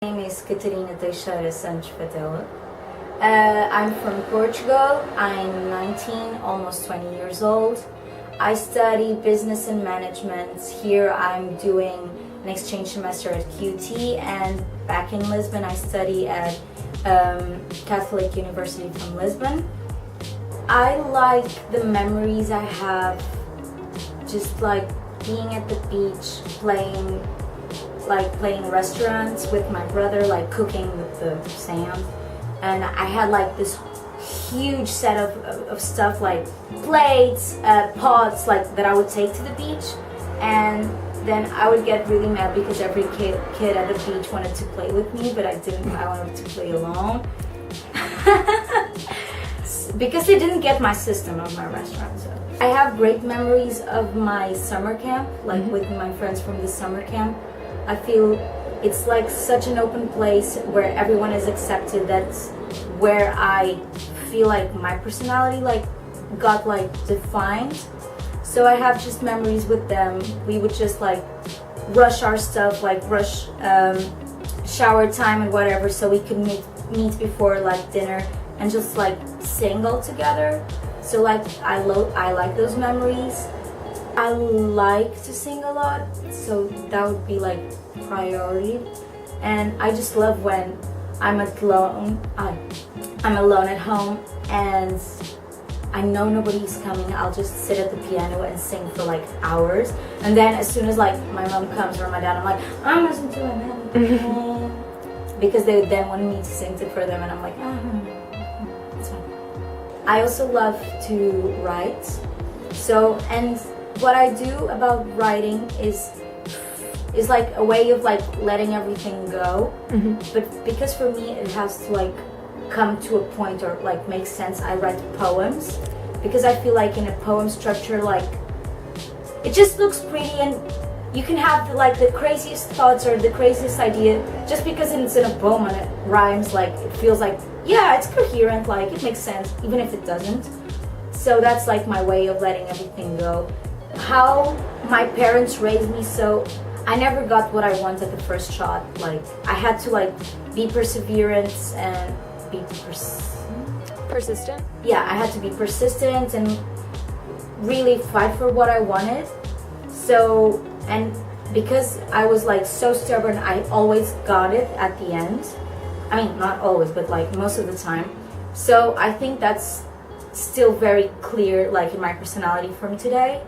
My name is Catarina. I'm from Portugal. I'm 19, almost 20 years old. I study business and management. Here I'm doing an exchange semester at QT, and back in Lisbon I study at Catholic University from Lisbon. I like the memories I have, just like being at the beach, playing restaurants with my brother, like cooking with the sand. And I had like this huge set of stuff, like plates, pots, like that I would take to the beach. And then I would get really mad because every kid at the beach wanted to play with me, but I didn't. I wanted to play alone. Because they didn't get my system of my restaurant. So I have great memories of my summer camp, like with my friends from the summer camp. I feel it's like such an open place where everyone is accepted. That's where I feel like my personality got defined. So I have just memories with them. We would just rush our stuff, rush shower time and whatever, so we could meet before dinner and just sing all together. So I like those memories. I like to sing a lot, so that would be priority. And I just love when I'm alone. I'm alone at home and I know nobody's coming. I'll just sit at the piano and sing for hours. And then as soon as my mom comes or my dad, I'm I'm listening to anything. Because they would then want me to sing it for them, and I'm it's fine. I also love to write. So, and what I do about writing is a way of letting everything go. But because for me it has to come to a point or make sense, I write poems, because I feel in a poem structure it just looks pretty, and you can have the craziest thoughts or the craziest idea, just because it's in a poem and it rhymes, it feels yeah, it's coherent, it makes sense even if it doesn't. So that's my way of letting everything go. How my parents raised me, so I never got what I wanted the first shot. I had to be perseverant and be persistent. Yeah, I had to be persistent and really fight for what I wanted. So, and because I was so stubborn, I always got it at the end. I mean, not always, but most of the time. So I think that's still very clear in my personality from today.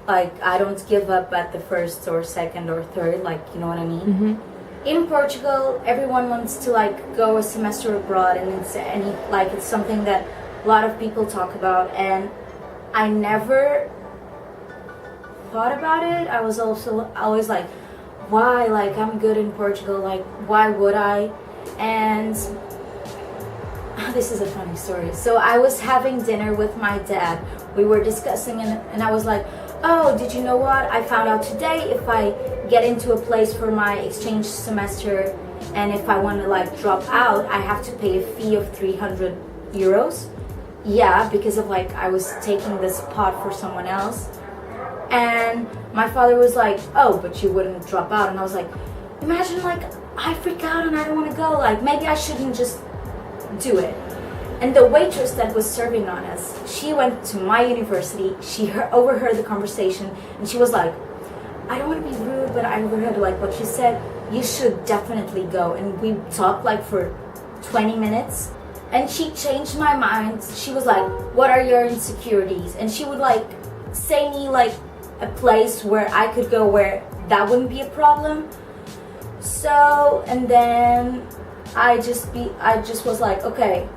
I don't give up at the first or second or third, you know what I mean? In Portugal, everyone wants to go a semester abroad, and it's something that a lot of people talk about, and I never thought about it. I was also always why? I'm good in Portugal, why would I? And this is a funny story. So I was having dinner with my dad. We were discussing, and I was oh, did you know what? I found out today, if I get into a place for my exchange semester and if I want to drop out, I have to pay a fee of 300 euros. Yeah, because of I was taking this pot for someone else. And my father was oh, but you wouldn't drop out. And I was imagine I freak out and I don't want to go. Maybe I shouldn't just do it. And the waitress that was serving on us, she went to my university, she overheard the conversation, and she was I don't want to be rude, but I overheard what you said, you should definitely go. And we talked for 20 minutes, and she changed my mind. She was what are your insecurities? And she would say me a place where I could go where that wouldn't be a problem. So, and then I just was okay,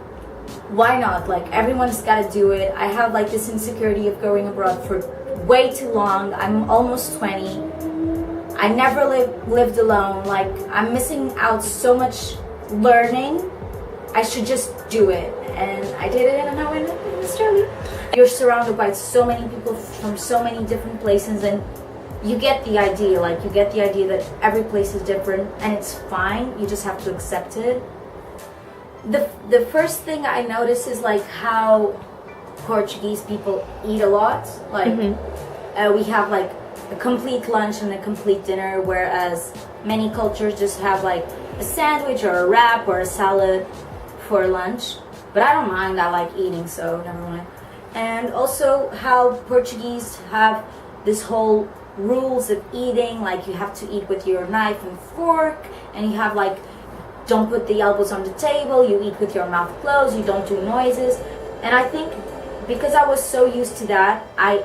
why not? Everyone's got to do it. I have this insecurity of going abroad for way too long. I'm almost 20. I never lived alone. I'm missing out so much learning. I should just do it. And I did it, and I went to Australia. You're surrounded by so many people from so many different places, and you get the idea. You get the idea that every place is different, and it's fine. You just have to accept it. The first thing I notice is How Portuguese people eat a lot. We have a a complete lunch and a complete dinner, whereas many cultures just have like a sandwich or a wrap or a salad for lunch. But I don't mind, I like eating, so never mind. And also how Portuguese have this whole rules of eating, like you have to eat with your knife and fork, and you have like, don't put the elbows on the table, you eat with your mouth closed, you don't do noises. And I think because I was so used to that, I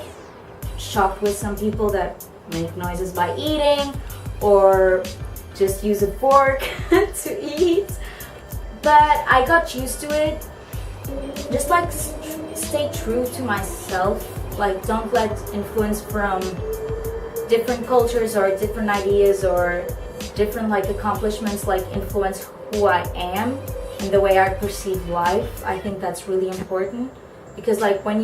shocked with some people that make noises by eating or just use a fork to eat. But I got used to it. Just like stay true to myself, like don't let influence from different cultures or different ideas or different like accomplishments like influence who I am and the way I perceive life. I think that's really important, because like when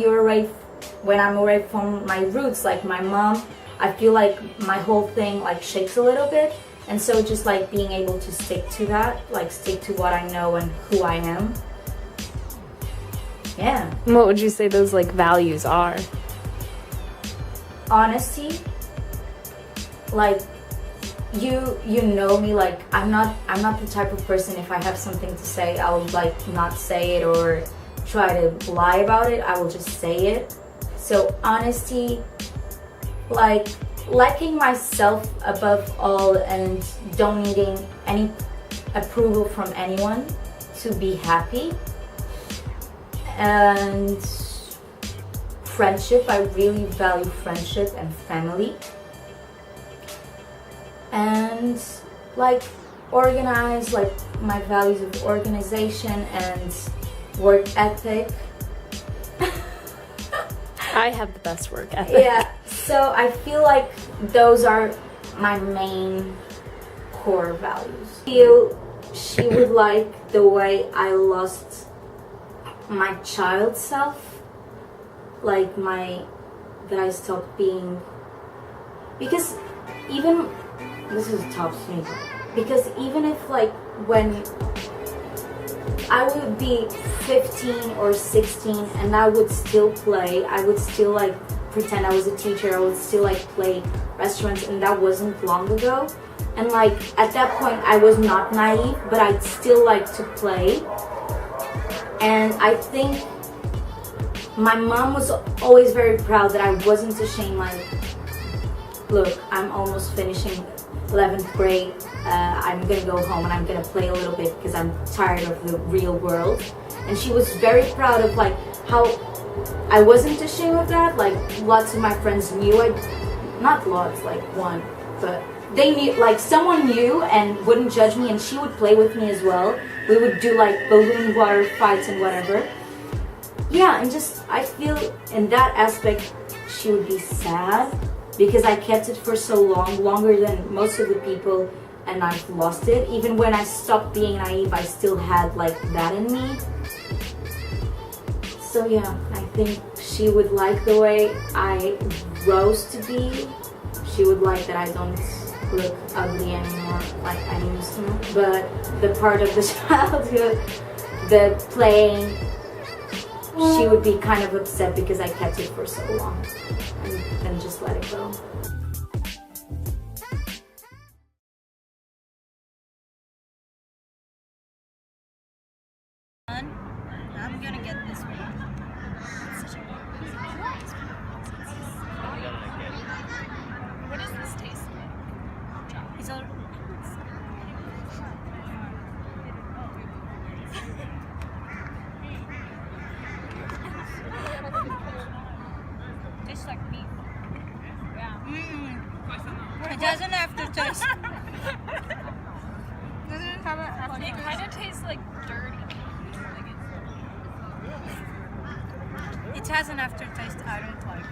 I'm away from my roots, like my mom, I feel like my whole thing like shakes a little bit. And so just like being able to stick to that, like stick to what I know and who I am. Yeah. What would you say those like values are? Honesty. Like you know me, like I'm not the type of person, if I have something to say, I will like not say it or try to lie about it. I will just say it. So honesty, like liking myself above all and don't needing any approval from anyone to be happy. And friendship, I really value friendship and family. And like organize, like my values of organization and work ethic. I have the best work ethic. Yeah, so I feel like those are my main core values. I feel she would like the way I lost my child self, like that I stopped being, because even, this is a top sneaker, because even if like when I would be 15 or 16 and I would still play, I would still like pretend I was a teacher, I would still like play restaurants, and that wasn't long ago. And like at that point I was not naive, but I'd still like to play. And I think my mom was always very proud that I wasn't ashamed. Like, look, I'm almost finishing 11th grade. I'm gonna go home and I'm gonna play a little bit because I'm tired of the real world. And she was very proud of like how I wasn't ashamed of that. Like lots of my friends knew not lots, like one, but they knew, like someone knew and wouldn't judge me, and she would play with me as well. We would do like balloon water fights and whatever. Yeah, and just I feel in that aspect she would be sad because I kept it for so long, longer than most of the people, and I've lost it. Even when I stopped being naive, I still had like that in me. So yeah, I think she would like the way I rose to be. She would like that I don't look ugly anymore like I used to. But the part of the childhood, the playing, she would be kind of upset because I kept it for so long and then just let it go. I'm gonna get this one. What does this taste like? It's all. Tastes like beef. Yeah. It doesn't have to taste. Doesn't it have an aftertaste? It kind of tastes like dirty. It has an aftertaste I don't like.